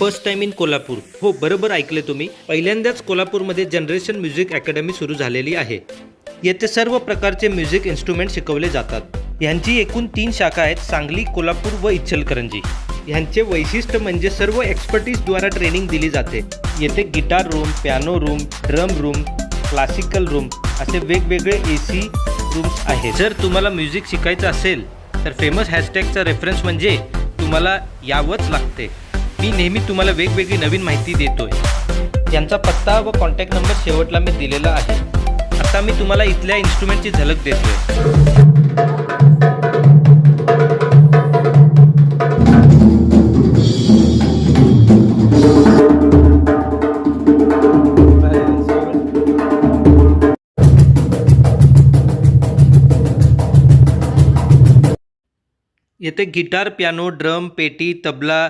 First time in Kolhapur. हो, बरोबर ऐकले तुम्ही. पहिल्यांदाच कोल्हापूरमध्ये जनरेशन म्युझिक अकॅडमी सुरू झालेली आहे. येथे सर्व प्रकारचे म्युझिक इन्स्ट्रुमेंट शिकवले जातात. ह्यांची एकूण 3 शाखा आहेत: सांगली, कोल्हापूर व इचलकरंजी. ह्यांचे वैशिष्ट्य म्हणजे सर्व एक्सपर्टीजद्वारा ट्रेनिंग दिली जाते. येथे guitar room, piano room, drum room, classical room असे वेगवेगळे AC रूम्स आहेत. जर तुम्हाला म्युझिक शिकायचं असेल तर फेमस हॅशटॅगचा रेफरन्स म्हणजे तुम्हाला यावंच लागते. मी नेहमी तुम्हाला वेगवेगळी नवीन माहिती देतोय. यांचा पत्ता व कॉन्टॅक्ट नंबर शेवटला मी दिलेला आहे. आता मी तुम्हाला इथल्या इन्स्ट्रुमेंटची झलक देतोय. येथे गिटार, पियानो, ड्रम, पेटी, तबला,